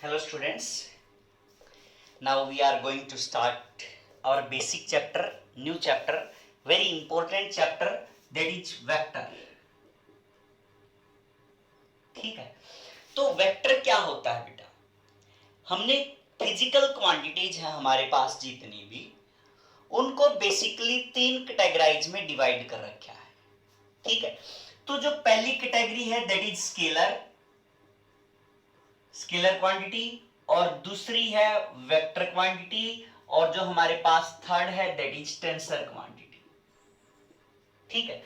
Hello students, now we are going to start our basic chapter, new chapter, very important chapter, that is vector. ठीक है, तो vector क्या होता है बेटा? हमने फिजिकल क्वांटिटीज है हमारे पास जितनी भी, उनको बेसिकली तीन कैटेगराइज में डिवाइड कर रखा है। ठीक है, तो जो पहली कैटेगरी है दैट इज स्केलर क्वांटिटी, और दूसरी है वेक्टर क्वांटिटी, और जो हमारे पास थर्ड है दैट इज टेंसर क्वांटिटी। ठीक है,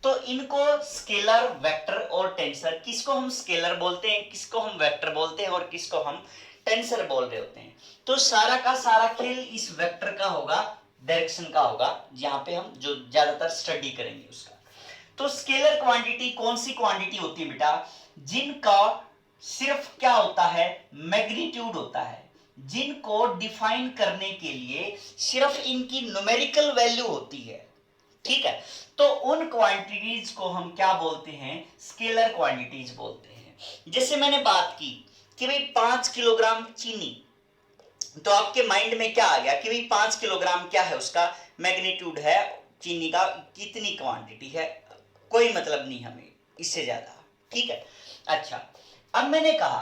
तो इनको स्केलर, वेक्टर और टेंसर, किसको हम स्केलर बोलते हैं, किसको हम वेक्टर बोलते हैं और किसको हम टेंसर बोल रहे होते हैं। तो सारा का सारा खेल इस वेक्टर का होगा, डायरेक्शन का होगा, जहां पे हम जो ज्यादातर स्टडी करेंगे उसका। तो स्केलर क्वांटिटी कौन सी क्वांटिटी होती है बेटा? जिनका सिर्फ क्या होता है, मैग्नीट्यूड होता है, जिनको डिफाइन करने के लिए सिर्फ इनकी न्यूमेरिकल वैल्यू होती है। ठीक है, तो उन क्वांटिटीज को हम क्या बोलते हैं? स्केलर क्वांटिटीज बोलते हैं। जैसे मैंने बात की कि भाई 5 किलोग्राम चीनी, तो आपके माइंड में क्या आ गया कि भाई 5 किलोग्राम क्या है, उसका मैग्नीट्यूड है, चीनी का कितनी क्वांटिटी है, कोई मतलब नहीं हमें इससे ज्यादा। ठीक है, अच्छा, अब मैंने कहा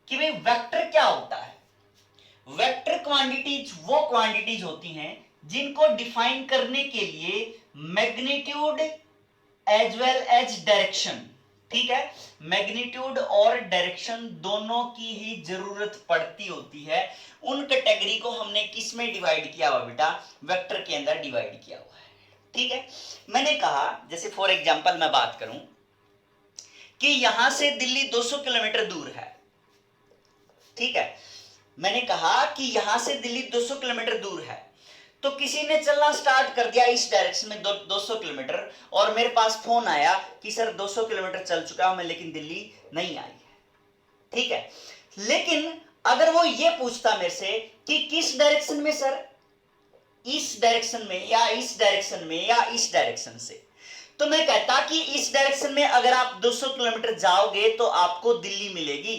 कि भाई वेक्टर क्या होता है? वेक्टर क्वांटिटीज वो क्वांटिटीज होती हैं जिनको डिफाइन करने के लिए magnitude as well as direction, ठीक है, मैग्नीट्यूड और डायरेक्शन दोनों की ही जरूरत पड़ती होती है। उन कैटेगरी को हमने किस में डिवाइड किया हुआ बेटा? वेक्टर के अंदर डिवाइड किया हुआ है। ठीक है, मैंने कहा जैसे फॉर एग्जांपल मैं बात करूं कि यहां से दिल्ली 200 किलोमीटर दूर है। ठीक है, मैंने कहा कि यहां से दिल्ली 200 किलोमीटर दूर है, तो किसी ने चलना स्टार्ट कर दिया इस डायरेक्शन में 200 किलोमीटर, और मेरे पास फोन आया कि सर 200 किलोमीटर चल चुका हूं मैं, लेकिन दिल्ली नहीं आई है। ठीक है, लेकिन अगर वो ये पूछता मेरे से कि किस डायरेक्शन में सर, इस डायरेक्शन में या इस डायरेक्शन में या इस डायरेक्शन से, तो मैं कहता कि इस डायरेक्शन में अगर आप 200 किलोमीटर जाओगे तो आपको दिल्ली मिलेगी।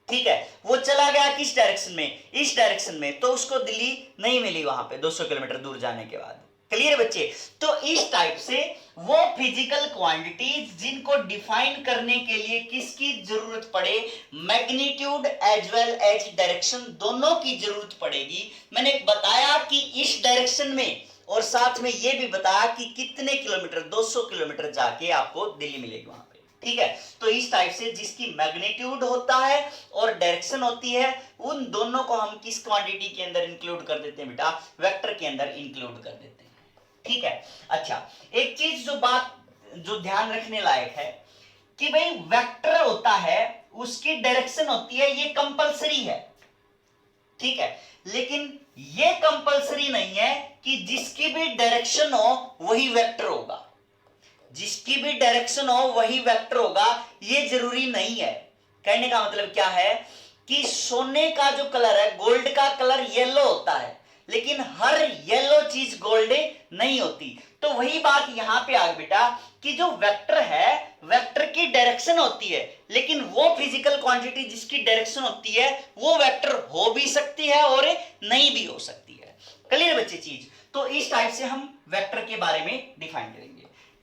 ठीक है, वो चला गया किस डायरेक्शन में? इस डायरेक्शन में, तो उसको दिल्ली नहीं मिली वहां पे 200 किलोमीटर दूर जाने के बाद। क्लियर बच्चे? तो इस टाइप से वो फिजिकल क्वांटिटीज जिनको डिफाइन करने के लिए किसकी जरूरत पड़े, magnitude as well as direction दोनों की जरूरत पड़ेगी। मैंने बताया कि इस डायरेक्शन में, और साथ में ये भी बताया कि कितने किलोमीटर, 200 किलोमीटर जाके आपको दिल्ली मिलेगी वहां पे। ठीक है, तो इस टाइप से जिसकी मैग्नीट्यूड होता है और डायरेक्शन होती है, उन दोनों को हम किस क्वांटिटी के अंदर इंक्लूड कर देते हैं बेटा? वेक्टर के अंदर इंक्लूड कर देते हैं। ठीक है, अच्छा, एक चीज जो ध्यान रखने लायक है कि भाई वेक्टर होता है, उसकी डायरेक्शन होती है, ये कंपलसरी है। ठीक है, लेकिन ये कंपलसरी नहीं है कि जिसकी भी डायरेक्शन हो वही वेक्टर होगा, जिसकी भी डायरेक्शन हो वही वेक्टर होगा, ये जरूरी नहीं है। कहने का मतलब क्या है कि सोने का जो कलर है, गोल्ड का कलर येलो होता है, लेकिन हर येलो चीज गोल्ड नहीं होती। तो वही बात यहां पे आ गई बेटा कि जो वेक्टर है, वेक्टर की डायरेक्शन होती है, लेकिन वो फिजिकल क्वांटिटी जिसकी डायरेक्शन होती है वो वेक्टर हो भी सकती है और नहीं भी हो सकती है। क्लियर बच्चे चीज? तो इस टाइप से हम वेक्टर के बारे में डिफाइन करेंगे।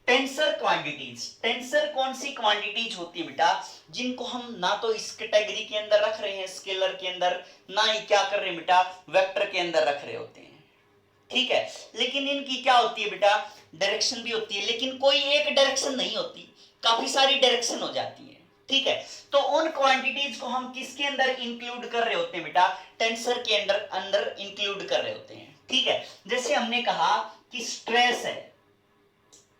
टेंसर क्वांटिटीज, टेंसर कौन सी क्वांटिटीज होती है बेटा? जिनको हम ना तो इस कैटेगरी के अंदर रख रहे हैं स्केलर के अंदर, ना ही क्या कर रहे हैं बेटा, वेक्टर के अंदर रख रहे होते हैं। ठीक है, लेकिन इनकी क्या होती है बेटा? डायरेक्शन भी होती है, लेकिन कोई एक डायरेक्शन नहीं होती, काफी सारी डायरेक्शन हो जाती है। ठीक है, तो उन क्वांटिटीज को हम किसके अंदर इंक्लूड कर रहे होते हैं बेटा? टेंसर के अंदर इंक्लूड कर रहे होते हैं। ठीक है, जैसे हमने कहा कि स्ट्रेस है,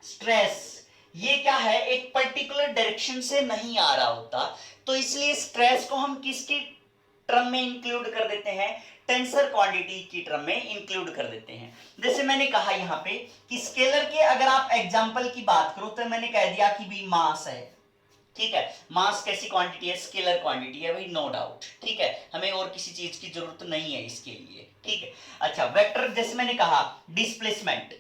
स्ट्रेस ये क्या है, एक पर्टिकुलर डायरेक्शन से नहीं आ रहा होता, तो इसलिए स्ट्रेस को हम किसकी टर्म में इंक्लूड कर देते हैं? टेंसर क्वांटिटी की टर्म में इंक्लूड कर देते हैं। जैसे मैंने कहा यहां पे कि स्केलर के अगर आप एग्जांपल की बात करो तो मैंने कह दिया कि भी मास है। ठीक है, मास कैसी क्वांटिटी है? स्केलर क्वांटिटी है भाई, नो डाउट। ठीक है, हमें और किसी चीज की जरूरत नहीं है इसके लिए। ठीक है, अच्छा, वेक्टर जैसे मैंने कहा डिस्प्लेसमेंट,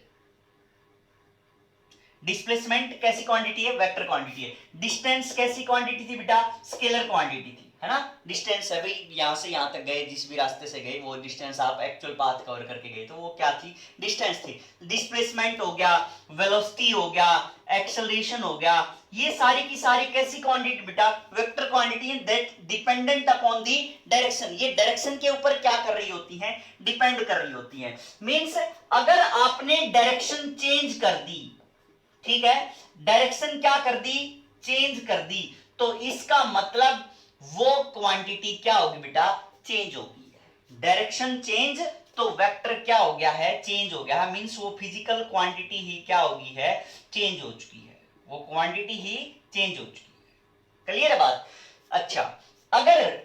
डिस्प्लेसमेंट कैसी क्वांटिटी है? वेक्टर क्वांटिटी है। डिस्टेंस कैसी क्वांटिटी थी बेटा? स्केलर क्वांटिटी थी। है ना, डिस्टेंस है भाई, यहां से यहां तक गए, जिस भी रास्ते से गए वो डिस्टेंस आप एक्चुअल पाथ कवर करके गए, तो वो क्या थी, डिस्टेंस थी। डिस्प्लेसमेंट हो गया, वेलोसिटी हो गया, एक्सेलरेशन हो गया, ये सारी की सारी कैसी क्वांटिटी बेटा, vector quantity that dependent upon the direction. ये डायरेक्शन के ऊपर क्या कर रही होती हैं, डिपेंड कर रही होती हैं। मींस अगर आपने डायरेक्शन चेंज कर दी, ठीक है, डायरेक्शन क्या कर दी, चेंज कर दी, तो इसका मतलब वो क्वांटिटी क्या होगी बेटा, चेंज होगी। डायरेक्शन चेंज तो वेक्टर क्या हो गया है, चेंज हो गया है। मींस वो फिजिकल क्वांटिटी ही क्या होगी है, चेंज हो चुकी है, वो क्वांटिटी ही चेंज हो चुकी है। क्लियर है बात। अच्छा, अगर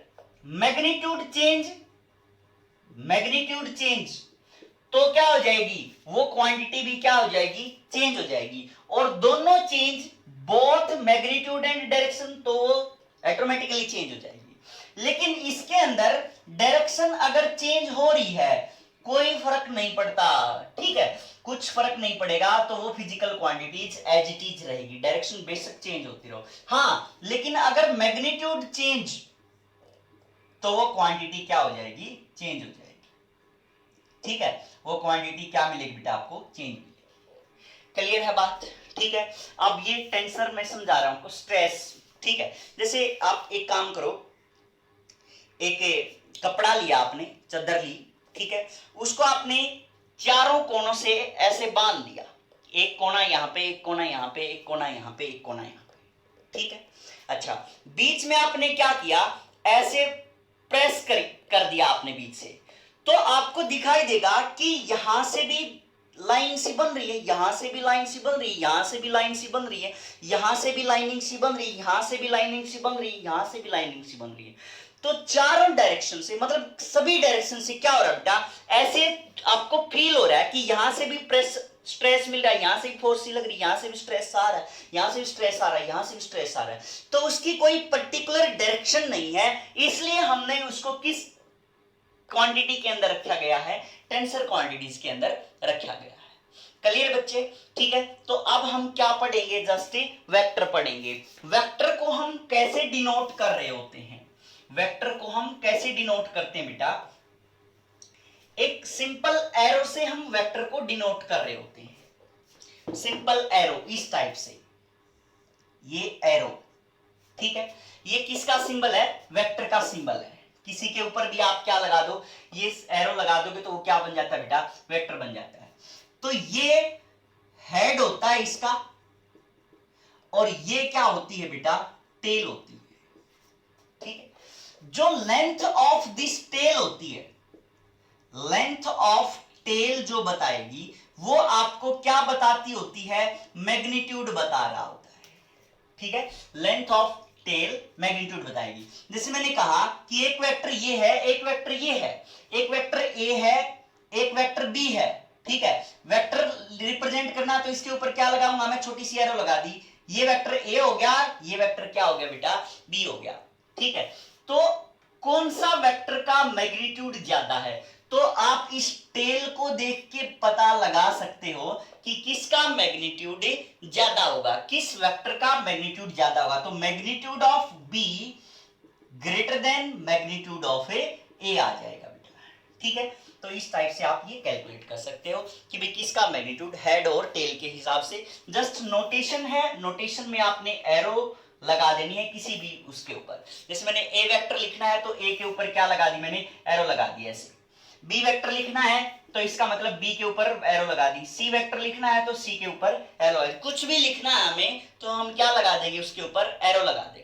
मैग्नीट्यूड चेंज, मैग्नीट्यूड चेंज तो क्या हो जाएगी, वो क्वांटिटी भी क्या हो जाएगी, चेंज हो जाएगी। और दोनों change, both magnitude and direction, तो ऑटोमेटिकली चेंज हो जाएगी। लेकिन इसके अंदर डायरेक्शन अगर चेंज हो रही है, कोई फर्क नहीं पड़ता, ठीक है, कुछ फर्क नहीं पड़ेगा, तो वो physical quantities as it is रहेगी, डायरेक्शन बेशक चेंज होती रहो। हाँ, लेकिन अगर मैग्नीट्यूड चेंज, तो वो क्वांटिटी क्या हो जाएगी, चेंज हो जाएगी, ठीक है, वो क्वांटिटी क्या मिलेगी बेटा, आपको चेंज मिलेगी। क्लियर है बात, ठीक है। अब ये टेंसर मैं समझा रहा हूं, स्ट्रेस, ठीक है। जैसे आप एक काम करो, एक कपड़ा लिया आपने, चादर ली, ठीक है, उसको आपने चारों कोनों से ऐसे बांध दिया, एक कोना यहां पे, एक कोना यहां पे, एक कोना यहां पे, एक कोना यहां पे, ठीक है। अच्छा, बीच में आपने क्या किया, ऐसे प्रेस कर दिया आपने बीच से, तो आपको दिखाई देगा कि यहां से भी लाइन सी बन रही है, यहां से भी लाइन सी बन रही है, यहां से भी लाइन सी बन रही है, यहां से भी लाइनिंग सी बन रही है, यहां से भी लाइनिंग सी बन रही है, यहां से भी लाइनिंग सी बन रही है। तो चारों डायरेक्शन से, मतलब सभी डायरेक्शन से क्या हो रहा है बेटा, ऐसे आपको फील हो रहा है कि यहां से भी प्रेस स्ट्रेस मिल रहा है, यहां से भी फोर्स लग रही है, यहां से भी स्ट्रेस आ रहा है, यहां से भी स्ट्रेस आ रहा है, यहां से भी स्ट्रेस आ रहा है। तो उसकी कोई पर्टिकुलर डायरेक्शन नहीं है, इसलिए हमने उसको किस क्वांटिटी के अंदर रखा गया है, टेंसर क्वांटिटीज के अंदर रखा गया है। क्लियर बच्चे, ठीक है। तो अब हम क्या पढ़ेंगे, जस्ट वेक्टर पढ़ेंगे। वेक्टर को हम कैसे डिनोट कर रहे होते हैं, वेक्टर को हम कैसे डिनोट करते हैं बेटा, एक सिंपल एरो से हम वेक्टर को डिनोट कर रहे होते हैं। सिंपल एरो इस टाइप से, ये एरो, ठीक है, ये किसका सिंबल है, वेक्टर का सिंबल है। किसी के ऊपर भी आप क्या लगा दो, ये एरो लगा दोगे तो वो क्या बन जाता है बेटा, वेक्टर बन जाता है। तो ये हेड होता है इसका, और ये क्या होती है बेटा, टेल होती है, ठीक है। जो लेंथ ऑफ दिस टेल होती है, लेंथ ऑफ टेल जो बताएगी, वो आपको क्या बताती होती है, मैग्नीट्यूड बता रहा होता है, ठीक है। लेंथ ऑफ टेल मैग्नीट्यूड बताएगी। जैसे मैंने कहा कि एक वेक्टर ये है, एक वेक्टर ये है, एक वेक्टर ए है, एक वेक्टर बी है, ठीक है। वेक्टर रिप्रेजेंट करना तो इसके ऊपर क्या लगाऊंगा मैं, छोटी सी एरो लगा दी, ये वेक्टर ए हो गया, ये वेक्टर क्या हो गया बेटा, बी हो गया, ठीक है। तो कौन सा वेक्टर का मैग्नीट्यूड ज्यादा है, तो आप इस टेल को देख के पता लगा सकते हो कि किसका मैग्नीट्यूड ज्यादा होगा, किस वेक्टर का मैग्नीट्यूड ज्यादा होगा। तो magnitude of b greater than magnitude of a आ जाएगा बेटा, ठीक है। तो इस टाइप से आप ये कैलकुलेट कर सकते हो कि भाई किसका मैग्नीट्यूड, हेड और टेल के हिसाब से। जस्ट नोटेशन है, नोटेशन में आपने एरो लगा देनी है किसी भी उसके ऊपर। जैसे मैंने ए वेक्टर लिखना है तो ए के ऊपर क्या लगा दी मैंने, एरो लगा दी ऐसे। बी वेक्टर लिखना है तो इसका मतलब बी के ऊपर एरो लगा दी। सी वेक्टर लिखना है तो सी के ऊपर एरो लगा दी। कुछ भी लिखना है हमें तो हम क्या लगा देंगे, उसके ऊपर एरो लगा देंगे।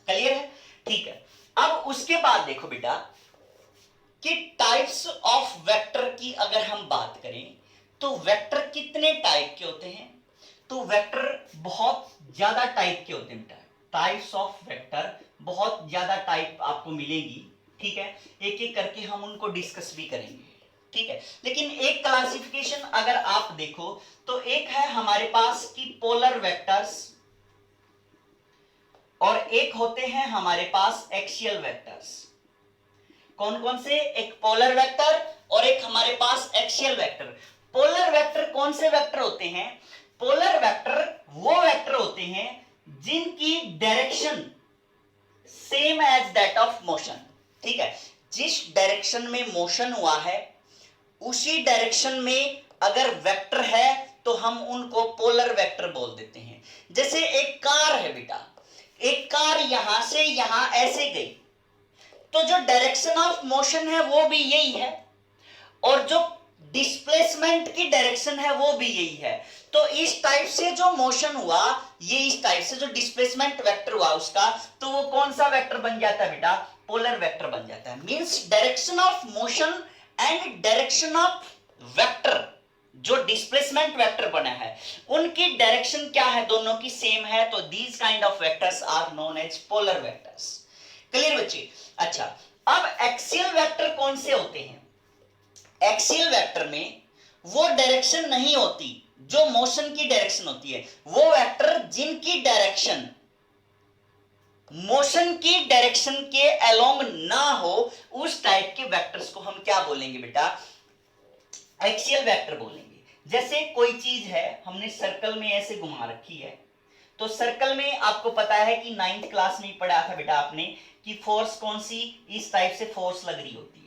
क्लियर है, ठीक है। अब उसके बाद देखो बेटा कि टाइप्स ऑफ वेक्टर की अगर हम बात करें तो वेक्टर कितने टाइप के होते हैं, तो वेक्टर बहुत ज्यादा टाइप के होते हैं बेटा। टाइप्स ऑफ वेक्टर बहुत ज्यादा टाइप आपको मिलेगी, ठीक है। एक एक करके हम उनको डिस्कस भी करेंगे, ठीक है। लेकिन एक क्लासिफिकेशन अगर आप देखो तो एक है हमारे पास की पोलर वेक्टर्स, और एक होते हैं हमारे पास एक्सियल वेक्टर्स। कौन कौन से, एक पोलर वेक्टर और एक हमारे पास एक्सियल वेक्टर। पोलर वेक्टर कौन से वेक्टर होते हैं, पोलर वेक्टर वो वेक्टर होते हैं जिनकी direction same as that of motion. ठीक है, जिस डायरेक्शन में मोशन हुआ है उसी डायरेक्शन में अगर वेक्टर है तो हम उनको पोलर वेक्टर बोल देते हैं। जैसे एक कार है बेटा, एक कार यहां से यहां ऐसे गई, तो जो डायरेक्शन ऑफ मोशन है वो भी यही है और जो डिस्प्लेसमेंट की डायरेक्शन है वो भी यही है। तो इस टाइप से जो मोशन हुआ, ये इस टाइप से जो डिस्प्लेसमेंट वेक्टर हुआ उसका, तो वो कौन सा वेक्टर बन जाता है बेटा? पोलर वेक्टर बन जाता है। Means direction of motion and direction of vector, जो डिस्प्लेसमेंट वेक्टर बना है उनकी डायरेक्शन क्या है? दोनों की सेम है। तो these kind of vectors are known as polar vectors. Clear बच्चे? अच्छा, अब एक्सियल वेक्टर कौन से होते हैं? एक्सियल वेक्टर में वो डायरेक्शन नहीं होती जो मोशन की डायरेक्शन होती है। वो वेक्टर जिनकी डायरेक्शन मोशन की डायरेक्शन के अलोंग ना हो, उस टाइप के वेक्टर्स को हम क्या बोलेंगे बेटा? एक्सियल वेक्टर बोलेंगे। जैसे कोई चीज है, हमने सर्कल में ऐसे घुमा रखी है, तो सर्कल में आपको पता है कि 9th क्लास में पढ़ा था बेटा आपने कि फोर्स कौन सी इस टाइप से फोर्स लग रही होती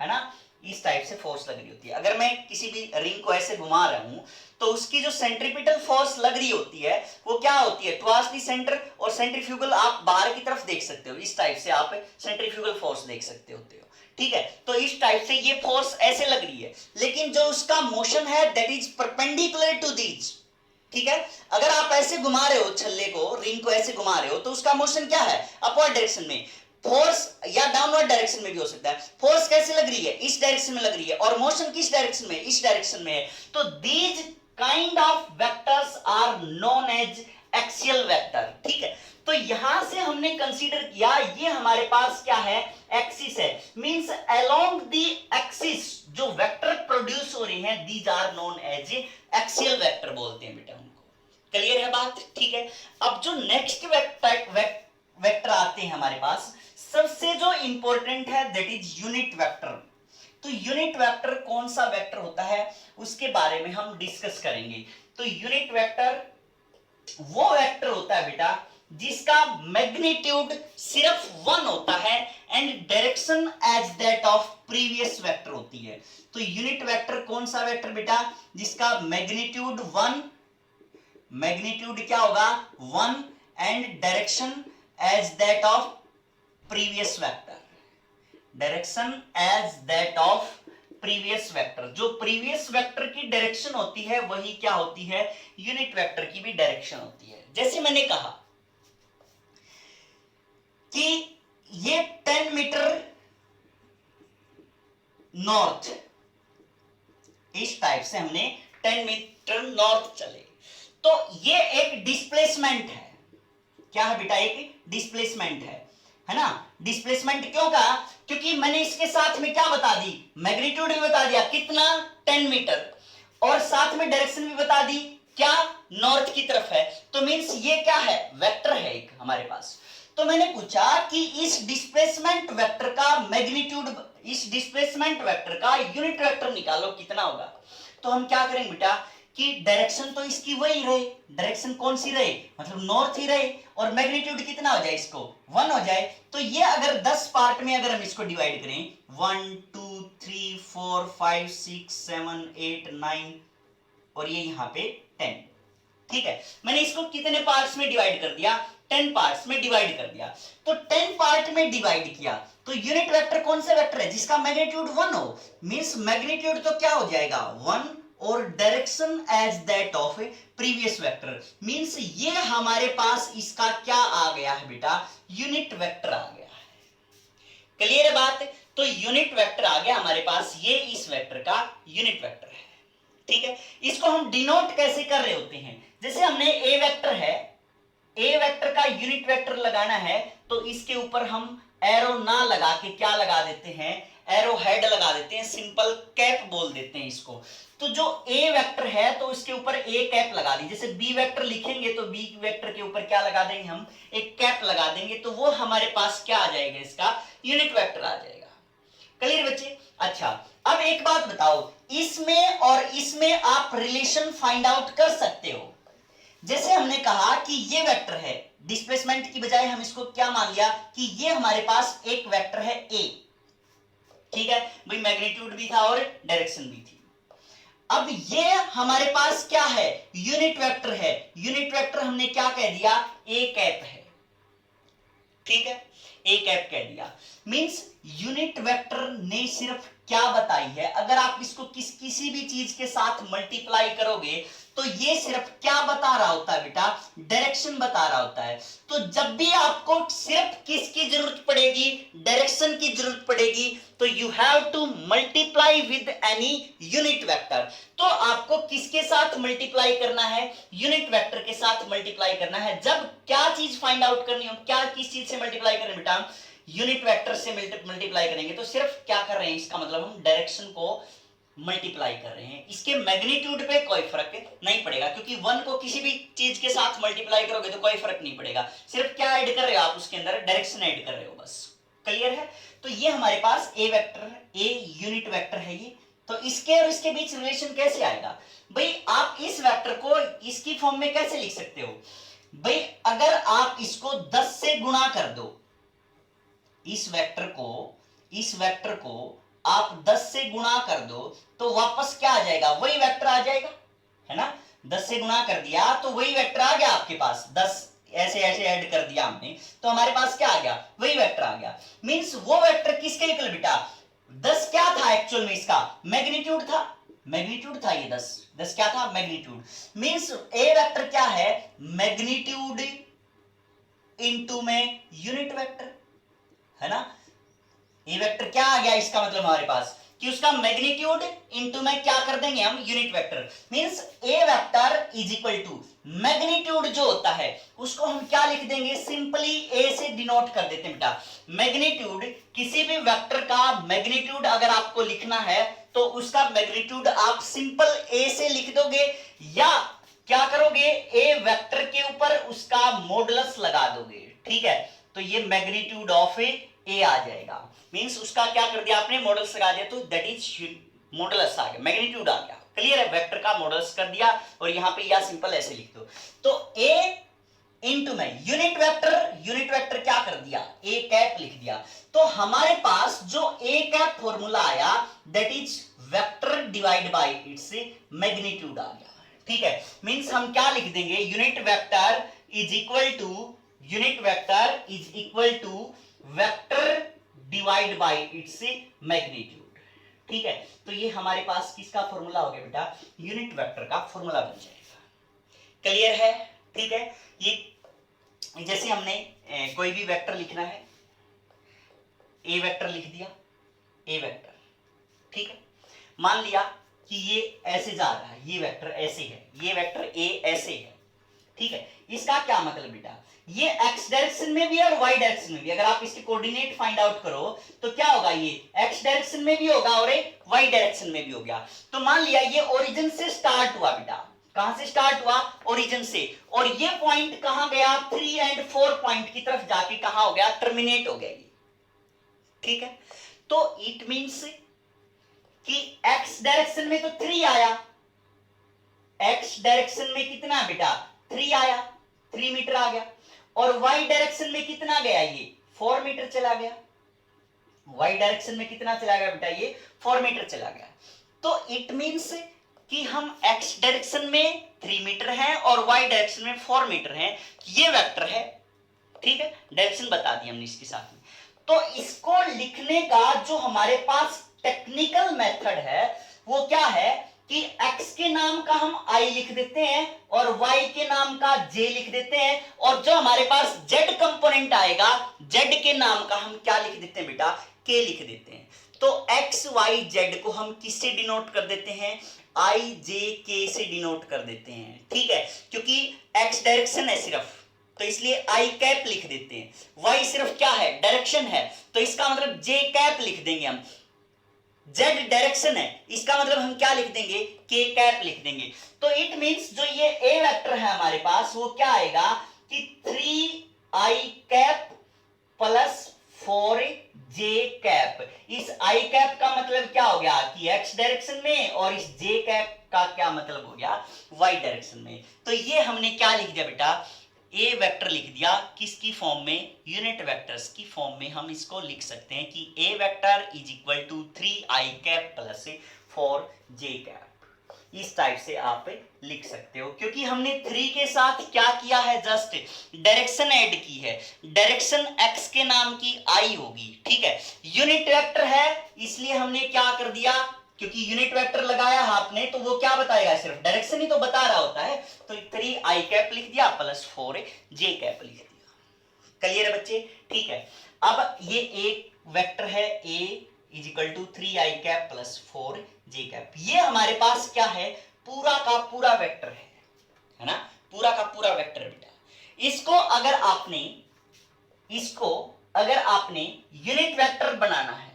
है ना? इस टाइप से फोर्स लग रही होती है। अगर मैं किसी भी रिंग को ऐसे घुमा रहा हूं तो उसकी जो सेंट्रीपिटल फोर्स लग रही होती है वो क्या होती है? टुवर्ड्स द सेंटर, और सेंट्रीफ्यूगल आप बाहर की तरफ देख सकते हो, इस टाइप से आप सेंट्रीफ्यूगल फोर्स देख सकते होते हो। ठीक है, तो इस टाइप से ये फोर्स ऐसे लग रही है, लेकिन जो उसका मोशन है that is perpendicular to these. ठीक है, अगर आप ऐसे घुमा रहे हो छल्ले को, रिंग को ऐसे घुमा रहे हो, तो उसका मोशन क्या है? अपवर्ड डायरेक्शन में। फोर्स या डाउनवर्ड डायरेक्शन में भी हो सकता है। फोर्स कैसे लग रही है? इस डायरेक्शन में लग रही है, और मोशन किस डायरेक्शन में? इस डायरेक्शन में है। तो these kind of vectors are known as axial vector. ठीक है, तो यहां से हमने कंसीडर किया ये हमारे पास क्या है? एक्सिस है। मींस अलोंग द एक्सिस जो वेक्टर प्रोड्यूस हो रहे हैं these are known as axial vector बोलते हैं बेटा उनको। क्लियर है बात? ठीक है, अब जो नेक्स्ट वेक्टर आते हैं हमारे पास, सबसे जो इंपॉर्टेंट है दैट इज यूनिट वेक्टर। तो यूनिट वेक्टर कौन सा वेक्टर होता है उसके बारे में हम डिस्कस करेंगे। तो यूनिट वेक्टर वो वेक्टर होता है बेटा जिसका मैग्नीट्यूड सिर्फ 1 होता है and direction as that of previous vector होती है। तो यूनिट वेक्टर कौन सा वेक्टर बेटा? जिसका मैग्नीट्यूड 1, मैग्नीट्यूड क्या होगा? 1 and direction as that of previous vector, direction as that of previous vector. जो प्रीवियस वेक्टर की डायरेक्शन होती है वही क्या होती है? यूनिट वेक्टर की भी डायरेक्शन होती है। जैसे मैंने कहा कि ये 10 मीटर नॉर्थ, इस टाइप से हमने 10 मीटर नॉर्थ चले, तो ये एक डिस्प्लेसमेंट है। क्या है बेटा? एक डिस्प्लेसमेंट है ना? डिस्प्लेसमेंट क्यों कहा? क्योंकि मैंने इसके साथ में क्या बता दी? मैग्नीट्यूड भी बता दिया, कितना? 10 मीटर, और साथ में डायरेक्शन भी बता दी, क्या? नॉर्थ की तरफ है। तो मींस ये क्या है? वेक्टर है एक हमारे पास। तो मैंने पूछा कि इस डिस्प्लेसमेंट वेक्टर का मैग्नीट्यूड, इस डिस्प्लेसमेंट वेक्टर का यूनिट वेक्टर निकालो, कितना होगा? तो हम क्या करेंगे बेटा कि डायरेक्शन तो इसकी वही रहे, डायरेक्शन कौन सी रहे? मतलब नॉर्थ ही रहे, और मैग्नीट्यूड कितना हो जाए? इसको 1 हो जाए। तो ये अगर 10 पार्ट में अगर हम इसको डिवाइड करें, 1 2 3 4 5 6 7 8 9 और ये यहां पे 10। ठीक है, मैंने इसको कितने पार्ट्स में डिवाइड कर दिया? 10 पार्ट्स में डिवाइड कर दिया। तो 10 पार्ट में डिवाइड किया तो यूनिट वेक्टर कौन सा वेक्टर है? जिसका मैग्नीट्यूड 1 हो। मींस मैग्नीट्यूड तो क्या हो जाएगा? 1 और direction as that of previous vector. Means ये हमारे पास इसका क्या आ गया है बेटा? यूनिट वेक्टर आ गया है। क्लियर है बात? तो यूनिट वेक्टर आ गया हमारे पास, ये इस वेक्टर का यूनिट वेक्टर है। ठीक है, इसको हम डिनोट कैसे कर रहे होते हैं? जैसे हमने ए वेक्टर है, ए वेक्टर का यूनिट वेक्टर लगाना है तो इसके ऊपर हम एरो ना लगा के क्या लगा देते हैं? एरो हेड लगा देते हैं, सिंपल कैप बोल देते हैं इसको। तो जो ए वेक्टर है तो इसके ऊपर ए कैप लगा दी। जैसे बी वेक्टर लिखेंगे तो बी वेक्टर के ऊपर क्या लगा देंगे? हम एक कैप लगा देंगे, तो वो हमारे पास क्या आ जाएगा? इसका यूनिट वेक्टर आ जाएगा। क्लियर बच्चे? अच्छा, अब एक बात बताओ, इसमें और इसमें आप रिलेशन फाइंड आउट कर सकते हो। जैसे हमने कहा कि ये वेक्टर है, डिस्प्लेसमेंट की बजाय हम इसको क्या मान लिया कि ये हमारे पास एक वेक्टर है ए, ठीक है भाई, मैग्नीट्यूड भी था और डायरेक्शन भी थी। अब ये हमारे पास क्या है, यूनिट वेक्टर है। यूनिट वेक्टर हमने क्या कह दिया, ए कैप है, ठीक है, ए कैप कह दिया। मींस यूनिट वेक्टर ने सिर्फ क्या बताई है, अगर आप इसको किसी भी चीज के साथ मल्टीप्लाई करोगे तो ये सिर्फ क्या बता रहा होता है बेटा, डायरेक्शन बता रहा होता है। तो जब भी आपको सिर्फ किसकी जरूरत पड़ेगी, डायरेक्शन की जरूरत पड़ेगी, तो you have to multiply with any unit vector. तो आपको किसके साथ मल्टीप्लाई करना है, यूनिट वेक्टर के साथ मल्टीप्लाई करना है। जब क्या चीज फाइंड आउट करनी हो, क्या किस चीज से मल्टीप्लाई करनी बेटा, यूनिट वेक्टर से मल्टीप्लाई करेंगे। तो सिर्फ क्या कर रहे हैं, इसका मतलब हम डायरेक्शन को मल्टीप्लाई कर रहे हैं। इसके मैग्नीट्यूड पे कोई फर्क नहीं पड़ेगा, क्योंकि 1 को किसी भी चीज के साथ मल्टीप्लाई करोगे तो कोई फर्क नहीं पड़ेगा। सिर्फ क्या ऐड कर रहे हो आप, उसके अंदर डायरेक्शन ऐड कर रहे हो, बस। क्लियर है। तो ये हमारे पास ए वेक्टर है, ए यूनिट वेक्टर है ये। तो इसके और इसके बीच रिलेशन कैसे आएगा भाई, आप इस वेक्टर को इसकी फॉर्म में कैसे लिख सकते हो भाई, अगर आप इसको 10 से गुणा कर दो, इस वेक्टर को आप 10 से गुणा कर दो तो वापस क्या आ जाएगा, वही वेक्टर आ जाएगा, है ना। 10 से गुणा कर दिया तो वही वेक्टर आ गया आपके पास, 10 ऐसे ऐसे ऐड कर दिया हमने तो हमारे पास क्या आ गया, वही वेक्टर आ गया। मींस वो वेक्टर किसके इक्वल बेटा, 10 क्या था एक्चुअल में, इसका मैग्नीट्यूड था ये 10 क्या था, मैग्नीट्यूड। मींस ए वेक्टर क्या है, मैग्नीट्यूड इनटू में यूनिट वेक्टर, है ना। ए वेक्टर क्या आ गया, इसका मतलब हमारे पास कि उसका मैग्नीट्यूड इनटू में क्या कर देंगे हम, unit vector. Means a vector is equal to magnitude जो होता है उसको हम क्या लिख देंगे, सिंपली ए से डिनोट कर देते हैं बेटा। मैग्नीट्यूड, किसी भी वेक्टर का मैग्नीट्यूड अगर आपको लिखना है तो उसका मैग्नीट्यूड आप सिंपल ए से लिख दोगे, या क्या करोगे, ए वेक्टर के ऊपर उसका मॉडुलस लगा दोगे, ठीक है। तो ये मैग्नीट्यूड ऑफ ए आ जाएगा। मींस उसका क्या कर दिया आपने, मॉडल्स लगा दिया, तो दैट इज मॉडुलस आ गया, मैग्नीट्यूड आ गया। क्लियर है, वेक्टर का मॉडल्स कर दिया और यहां पे या सिंपल ऐसे लिख दो। तो ए इनटू में यूनिट वेक्टर क्या कर दिया, ए कैप लिख दिया। तो हमारे पास जो ए कैप फॉर्मूला आया that is vector divide by its magnitude आ गया, ठीक है। मींस हम क्या लिख देंगे, unit vector is equal to vector divide by its magnitude, ठीक है। तो ये हमारे पास किसका फॉर्मूला हो गया बेटा, यूनिट वेक्टर का फॉर्मूला बन जाएगा। क्लियर है, ठीक है। ये जैसे हमने कोई भी वेक्टर लिखना है, ए वेक्टर लिख दिया, ए वेक्टर, ठीक है। मान लिया कि ये ऐसे जा रहा है, ये वेक्टर ऐसे है, ये वेक्टर ए ऐसे है, ठीक है। इसका क्या मतलब बेटा, ये एक्स डायरेक्शन में भी और वाई डायरेक्शन में भी, अगर आप इसके कोऑर्डिनेट फाइंड आउट करो तो क्या होगा, ये एक्स डायरेक्शन में भी होगा और वाई डायरेक्शन में भी हो गया। तो मान लिया ये ओरिजिन से स्टार्ट हुआ बेटा, कहां से स्टार्ट हुआ, ओरिजिन से, और ये पॉइंट कहां गया, 3 और 4 पॉइंट की तरफ जाके कहां हो गया, टर्मिनेट हो गया ये, ठीक है। तो इट मींस कि एक्स डायरेक्शन में तो 3 आया, एक्स डायरेक्शन में कितना बेटा, 3 आया, 3 मीटर आ गया, और वाई डायरेक्शन में कितना गया, ये 4 मीटर चला गया। वाई डायरेक्शन में कितना चला गया बेटा, ये 4 मीटर चला गया। तो इट मींस कि हम एक्स डायरेक्शन में 3 मीटर है और वाई डायरेक्शन में 4 मीटर है, ये वेक्टर है, ठीक है। डायरेक्शन बता दी हमने इसके साथ में। तो इसको लिखने का जो हमारे पास टेक्निकल मेथड है वो क्या है कि x के नाम का हम i लिख देते हैं और y के नाम का j लिख देते हैं, और जो हमारे पास z कंपोनेंट आएगा z के नाम का हम क्या लिख देते हैं बेटा, k लिख देते हैं। तो x y z को हम किससे डिनोट कर देते हैं, i j k से डिनोट कर देते हैं, ठीक है। क्योंकि x डायरेक्शन है सिर्फ, तो इसलिए i कैप लिख देते हैं। y सिर्फ क्या है, डायरेक्शन है, तो इसका मतलब j कैप लिख देंगे हम। z डायरेक्शन है, इसका मतलब हम क्या लिख देंगे, k कैप लिख देंगे। तो इट मींस जो ये a वेक्टर है हमारे पास वो क्या आएगा कि 3i cap plus 4j cap. इस i कैप का मतलब क्या हो गया कि x डायरेक्शन में, और इस j कैप का क्या मतलब हो गया, y डायरेक्शन में। तो ये हमने क्या लिख दिया बेटा, ए वेक्टर लिख दिया, किसकी फॉर्म में, यूनिट वेक्टर्स की फॉर्म में हम इसको लिख सकते हैं कि a vector is equal to 3i cap plus 4j cap. इस टाइप से आप लिख सकते हो, क्योंकि हमने 3 के साथ क्या किया है, जस्ट डायरेक्शन ऐड की है। डायरेक्शन x के नाम की i होगी, ठीक है। यूनिट वेक्टर है इसलिए हमने क्या कर दिया, क्योंकि यूनिट वेक्टर लगाया आपने तो वो क्या बताएगा, सिर्फ डायरेक्शन ही तो बता रहा होता है। तो 3i कैप लिख दिया प्लस 4j कैप लिख दिया। क्लियर है बच्चे, ठीक है। अब ये एक वेक्टर है a is equal to 3i cap plus 4j cap, ये हमारे पास क्या है, पूरा का पूरा वेक्टर है ना, पूरा का पूरा वेक्टर बेटा। इसको अगर आपने यूनिट वेक्टर बनाना है,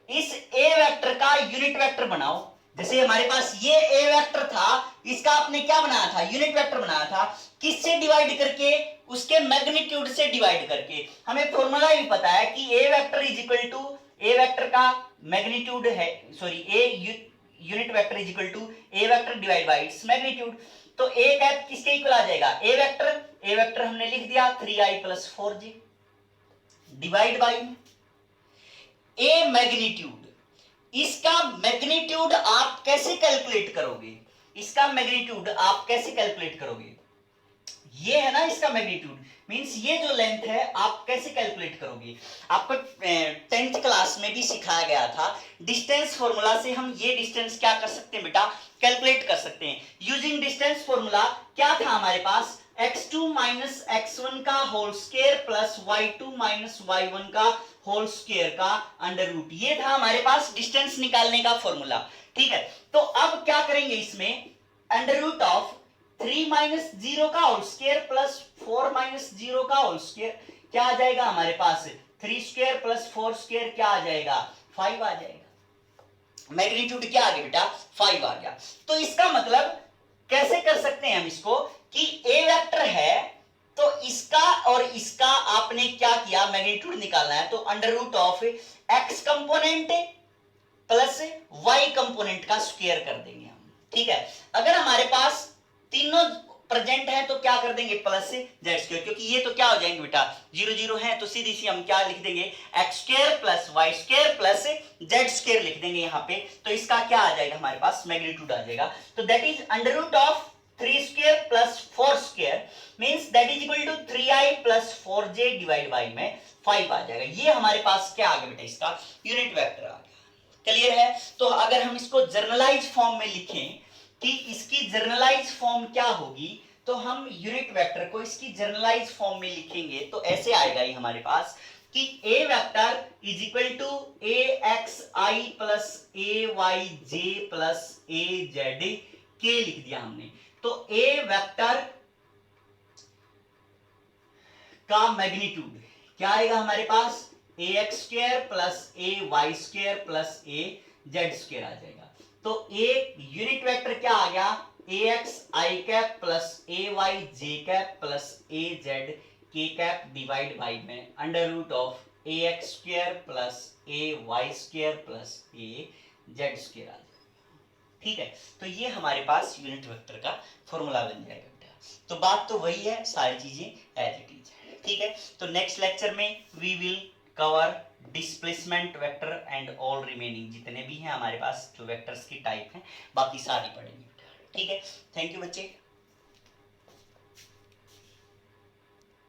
इस ए वेक्टर का यूनिट वेक्टर बनाओ। जैसे हमारे पास ये ए वेक्टर था, इसका आपने क्या बनाया था, यूनिट वेक्टर बनाया था। किससे डिवाइड करके, उसके मैग्नीट्यूड से डिवाइड करके। हमें फॉर्मूला भी पता है कि a vector is equal to, a vector का मैग्नीट्यूड है, sorry a unit vector is equal to a vector divide by its magnitude. तो ए कैप किसके इक्वल आ जाएगा, ए वेक्टर हमने लिख दिया 3i plus 4j divide by A magnitude. इसका magnitude आप कैसे कैलकुलेट करोगे, इसका मैग्नीट्यूड आप कैसे कैलकुलेट करोगे, ये है ना इसका मैग्नीट्यूड, मींस ये जो लेंथ है आप कैसे कैलकुलेट करोगे। आपको 10th क्लास में भी सिखाया गया था, डिस्टेंस फॉर्मूला से हम ये डिस्टेंस क्या कर सकते हैं बेटा, कैलकुलेट कर सकते हैं। यूजिंग डिस्टेंस फॉर्मूला क्या था हमारे पास, x2 माइनस x1 का whole square plus y2 minus y1 का होल स्क्वायर का अंडर रूट, ये था हमारे पास डिस्टेंस निकालने का फॉर्मूला, ठीक है। तो अब क्या करेंगे, इसमें अंडर रूट ऑफ 3 माइनस 0 का होल स्क्वायर प्लस 4 माइनस 0 का होल स्क्वायर, क्या आ जाएगा हमारे पास, 3 स्क्वायर प्लस 4 स्क्वायर क्या आ जाएगा, 5 आ जाएगा। मैग्नीट्यूड क्या आ गया बेटा, 5 आ गया। तो इसका मतलब कैसे कर सकते हैं हम इसको, कि ए वेक्टर है तो इसका और इसका आपने क्या किया, मैग्नीट्यूड निकालना है, तो under root of x component plus y component का स्क्वायर कर देंगे हम, ठीक है। अगर हमारे पास तीनों प्रेजेंट है तो क्या कर देंगे, प्लस जेड स्क्वायर, क्योंकि ये तो क्या हो जाएंगे बेटा, 0 0 है तो सीधी सी हम क्या लिख देंगे, x square plus y square plus z square लिख देंगे यहाँ पे। तो इसका क्या आ जाएगा हमारे पास, मैग्नीट्यूड आ जाएगा। तो that is under root of 3 square plus 4 square means that is equal to 3i plus 4j divide by में 5 आ जाएगा। ये हमारे पास क्या आ गया बेटा, इसका यूनिट वेक्टर आ गया। क्लियर है। तो अगर हम इसको जर्नलाइज फॉर्म में लिखें कि इसकी जर्नलाइज फॉर्म क्या होगी, तो हम यूनिट वेक्टर को इसकी जर्नलाइज फॉर्म में लिखेंगे तो ऐसे आएगा ये हमारे पास कि a vector is equal to a x i plus a y j plus a z k लिख दिया हमने। तो ए वेक्टर का मैग्नीट्यूड क्या आएगा हमारे पास, a x square plus a y square plus a z square आ जाएगा। तो एक यूनिट वेक्टर क्या आ गया, a x i cap plus a y j cap plus a z k cap divide by में under root of a x square plus a y square plus a z square आ जाएगा, ठीक है। तो ये हमारे पास यूनिट वेक्टर का फॉर्मूला बन जाएगा बेटा। तो बात तो वही है, सारी चीजें एज इट इज है, ठीक है। तो नेक्स्ट लेक्चर में we will cover displacement vector and all remaining जितने भी हैं हमारे पास जो वेक्टर्स की टाइप हैं, बाकी सारी पढ़ेंगे, ठीक है। थैंक यू बच्चे।